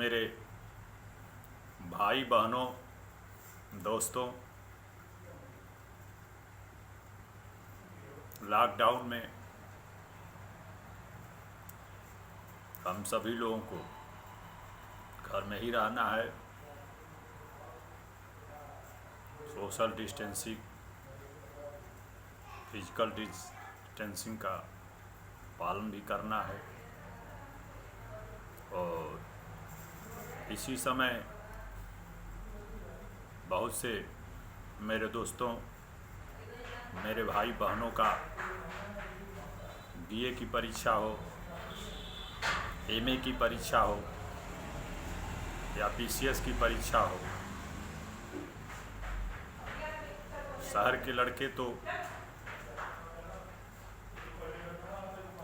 मेरे भाई बहनों, दोस्तों, लॉकडाउन में हम सभी लोगों को घर में ही रहना है। सोशल डिस्टेंसिंग, फिजिकल डिस्टेंसिंग का पालन भी करना है। और इसी समय बहुत से मेरे दोस्तों, मेरे भाई बहनों का बीए की परीक्षा हो, एमए की परीक्षा हो या पीसीएस की परीक्षा हो। शहर के लड़के तो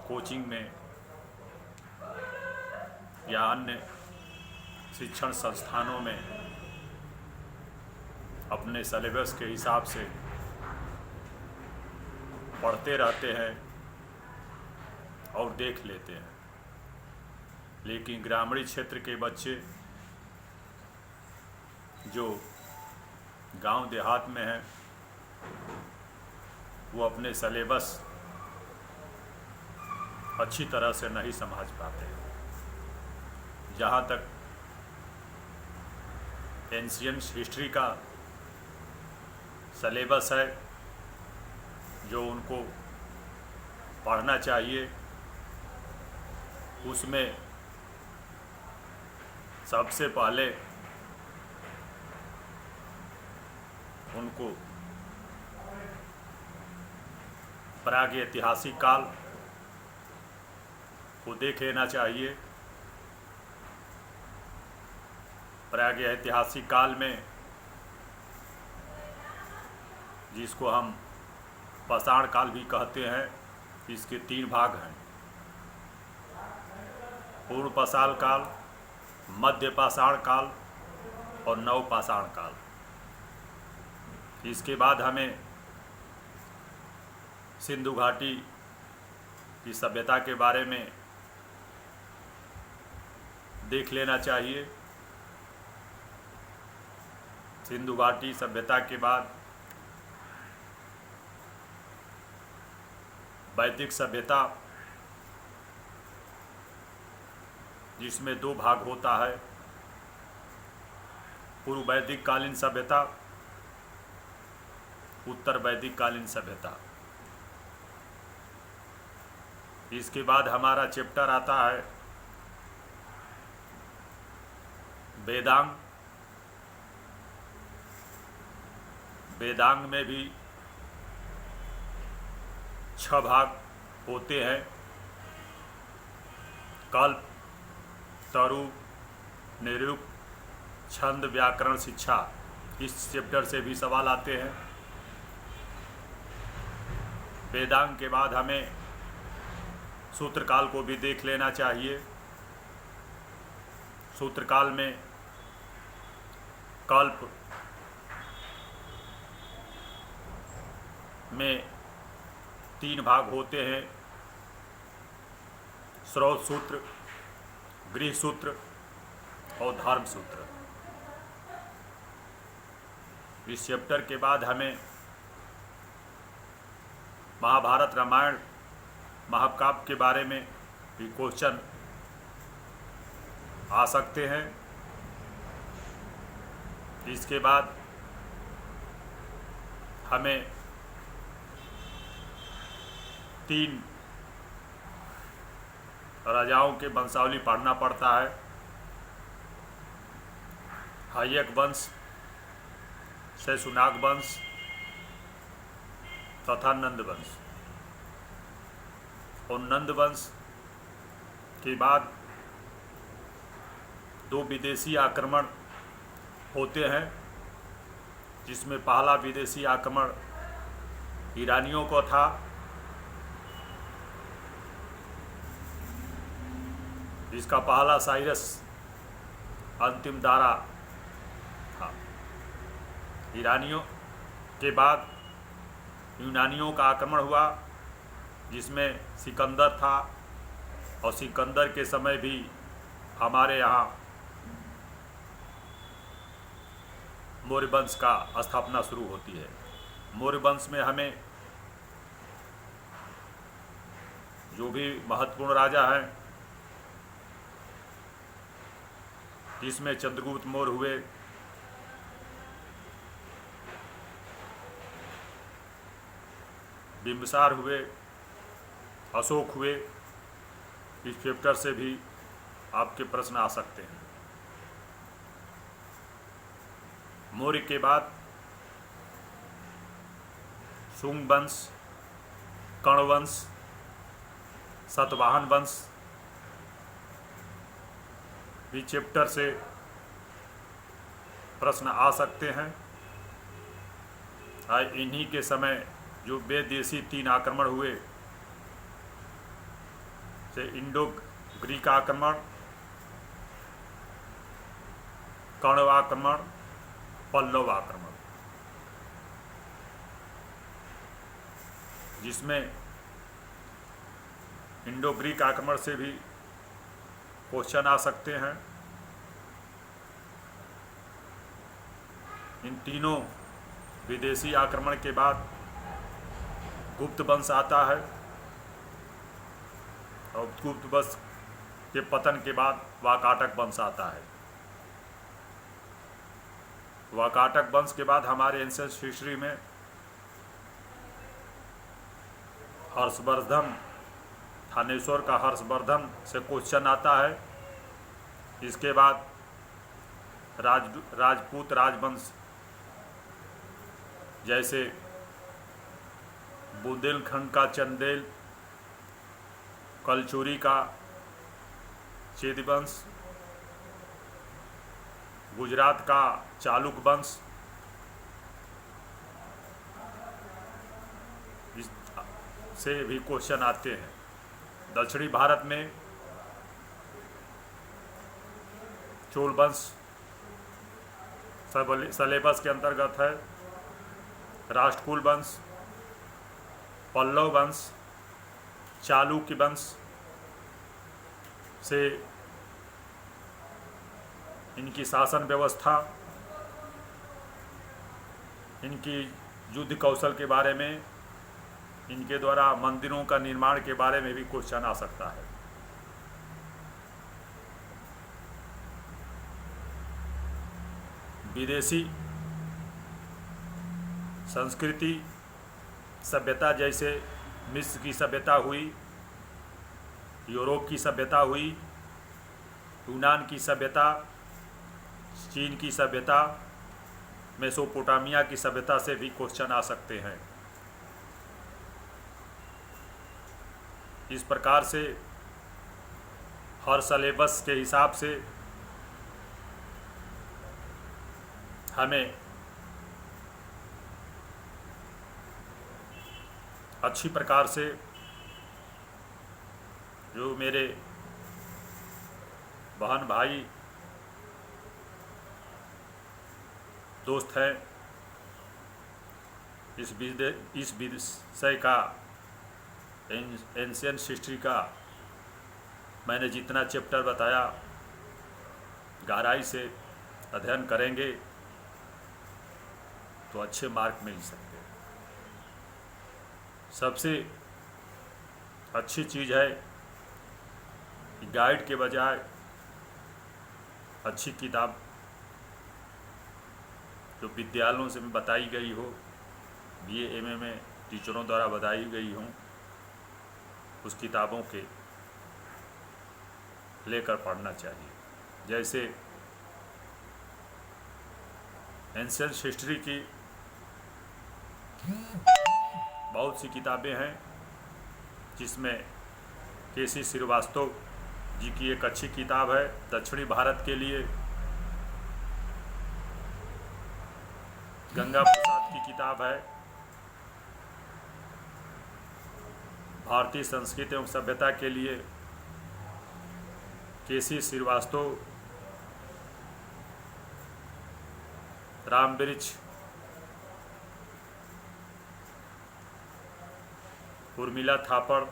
कोचिंग में या अन्य शिक्षण संस्थानों में अपने सिलेबस के हिसाब से पढ़ते रहते हैं और देख लेते हैं। लेकिन ग्रामीण क्षेत्र के बच्चे जो गांव देहात में हैं, वो अपने सिलेबस अच्छी तरह से नहीं समझ पाते। जहाँ तक एंशियंट हिस्ट्री का सिलेबस है जो उनको पढ़ना चाहिए, उसमें सबसे पहले उनको प्रागैतिहासिक काल को देख लेना चाहिए। प्रागैतिहासिक काल में, जिसको हम पाषाण काल भी कहते हैं, इसके 3 भाग हैं: पूर्व पाषाण काल, मध्य पाषाण काल और नव पाषाण काल। इसके बाद हमें सिंधु घाटी की सभ्यता के बारे में देख लेना चाहिए। सिंधु घाटी सभ्यता के बाद वैदिक सभ्यता, जिसमें 2 भाग होता है: पूर्व वैदिक कालीन सभ्यता, उत्तर वैदिक कालीन सभ्यता। इसके बाद हमारा चैप्टर आता है वेदांग। वेदांग में भी 6 भाग होते हैं: कल्प, तरु, निरुक्त, छंद, व्याकरण, शिक्षा। इस चैप्टर से भी सवाल आते हैं। वेदांग के बाद हमें सूत्रकाल को भी देख लेना चाहिए। सूत्रकाल में कल्प में 3 भाग होते हैं: स्रोत सूत्र, गृह सूत्र और धर्म सूत्र। इस चैप्टर के बाद हमें महाभारत, रामायण, महाकाव्य के बारे में भी क्वेश्चन आ सकते हैं। इसके बाद हमें 3 राजाओं के वंशावली पढ़ना पड़ता है: हायक वंश, शैशुनाग वंश तथा नंद वंश। और नंद वंश के बाद 2 विदेशी आक्रमण होते हैं, जिसमें पहला विदेशी आक्रमण ईरानियों को था। जिसका पहला साइरस अंतिम दारा था। ईरानियों के बाद यूनानियों का आक्रमण हुआ, जिसमें सिकंदर था। और सिकंदर के समय भी हमारे यहाँ मौर्य वंश का स्थापना शुरू होती है। मौर्य वंश में हमें जो भी महत्वपूर्ण राजा हैं, जिसमें चंद्रगुप्त मौर्य हुए, बिंबिसार हुए, अशोक हुए, इस चैप्टर से भी आपके प्रश्न आ सकते हैं। मौर्य के बाद शुंग वंश, कर्ण वंश, सातवाहन वंश भी चैप्टर से प्रश्न आ सकते हैं। इन्हीं के समय जो विदेशी 3 आक्रमण हुए, से इंडो ग्रीक आक्रमण, कर्ण आक्रमण, पल्लव आक्रमण, जिसमें इंडो ग्रीक आक्रमण से भी क्वेश्चन आ सकते हैं। इन तीनों विदेशी आक्रमण के बाद गुप्त वंश आता है, और गुप्त वंश के पतन के बाद वाकाटक वंश आता है। वाकाटक वंश के बाद हमारे एंसेंट हिस्ट्री में हर्षवर्धन, थानेश्वर का हर्षवर्धन से क्वेश्चन आता है। इसके बाद राजपूत राजवंश जैसे बुंदेलखंड का चंदेल, कलचुरी का चेदिवंश, गुजरात का चालुक वंश, से भी क्वेश्चन आते हैं। दक्षिणी भारत में चोल वंश सलेबस के अंतर्गत है। राष्ट्रकूल वंश, पल्लव वंश, चालुक्य वंश से इनकी शासन व्यवस्था, इनकी युद्ध कौशल के बारे में, इनके द्वारा मंदिरों का निर्माण के बारे में भी क्वेश्चन आ सकता है। विदेशी संस्कृति सभ्यता जैसे मिस्र की सभ्यता हुई, यूरोप की सभ्यता हुई, यूनान की सभ्यता, चीन की सभ्यता, मेसोपोटामिया की सभ्यता से भी क्वेश्चन आ सकते हैं। इस प्रकार से हर सिलेबस के हिसाब से हमें अच्छी प्रकार से, जो मेरे बहन भाई दोस्त हैं, इस विषय का, एंशिएंट हिस्ट्री का मैंने जितना चैप्टर बताया, गहराई से अध्ययन करेंगे तो अच्छे मार्क मिल सकते हैं। सबसे अच्छी चीज़ है कि गाइड के बजाय अच्छी किताब जो विद्यालयों से बताई गई हो, BA MA में टीचरों द्वारा बताई गई हों, उस किताबों के लेकर पढ़ना चाहिए। जैसे एंशिएंट हिस्ट्री की बहुत सी किताबें हैं, जिसमें KC श्रीवास्तव जी की एक अच्छी किताब है। दक्षिणी भारत के लिए गंगा प्रसाद की किताब है। भारतीय संस्कृति एवं सभ्यता के लिए KC श्रीवास्तव, रामवृक्ष, उर्मिला थापड़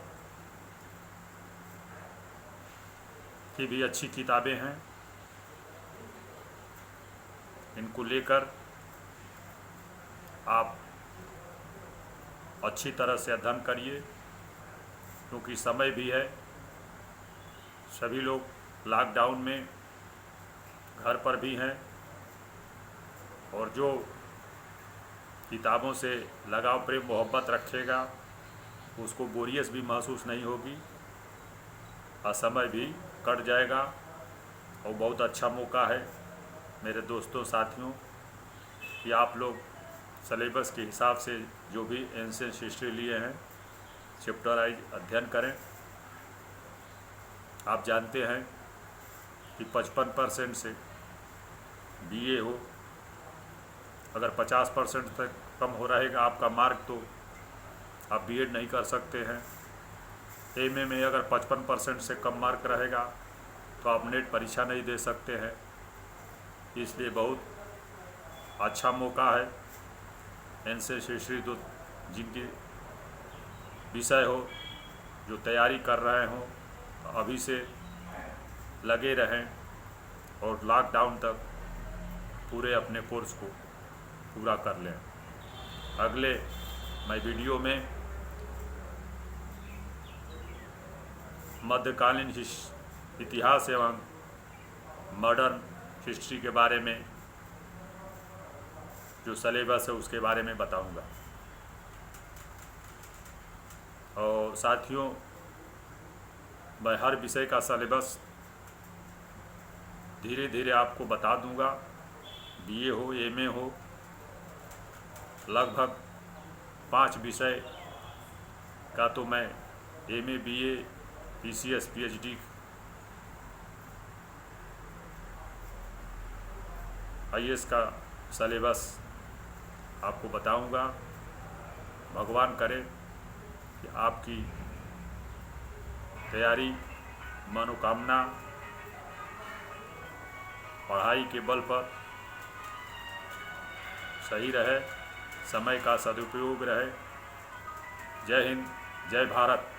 की भी अच्छी किताबें हैं। इनको लेकर आप अच्छी तरह से अध्ययन करिए, क्योंकि समय भी है। सभी लोग लॉकडाउन में घर पर भी हैं, और जो किताबों से लगाव प्रेम मोहब्बत रखेगा उसको बोरियत भी महसूस नहीं होगी, और समय भी कट जाएगा। और बहुत अच्छा मौका है मेरे दोस्तों साथियों कि आप लोग सिलेबस के हिसाब से जो भी एंशिएंट हिस्ट्री लिए हैं चैप्टर वाइज अध्ययन करें। आप जानते हैं कि 55% से बीए हो, अगर 50% तक कम हो रहेगा आपका मार्क तो आप बीएड नहीं कर सकते हैं। एमए में अगर 55% से कम मार्क रहेगा तो आप नेट परीक्षा नहीं दे सकते हैं। इसलिए बहुत अच्छा मौका है। एंशिएंट हिस्ट्री तो जिनके विषय हो, जो तैयारी कर रहे हों, तो अभी से लगे रहें और लॉकडाउन तक पूरे अपने कोर्स को पूरा कर लें। अगले मैं वीडियो में मध्यकालीन इतिहास एवं मॉडर्न हिस्ट्री के बारे में जो सिलेबस है उसके बारे में बताऊंगा। और साथियों, मैं हर विषय का सिलेबस धीरे धीरे आपको बता दूंगा। बीए हो, एमए हो, लगभग 5 विषय का तो मैं MA, BA, PCS, PhD, IAS का सिलेबस आपको बताऊंगा। भगवान करे कि आपकी तैयारी, मनोकामना, पढ़ाई के बल पर सही रहे, समय का सदुपयोग रहे। जय हिंद, जय भारत।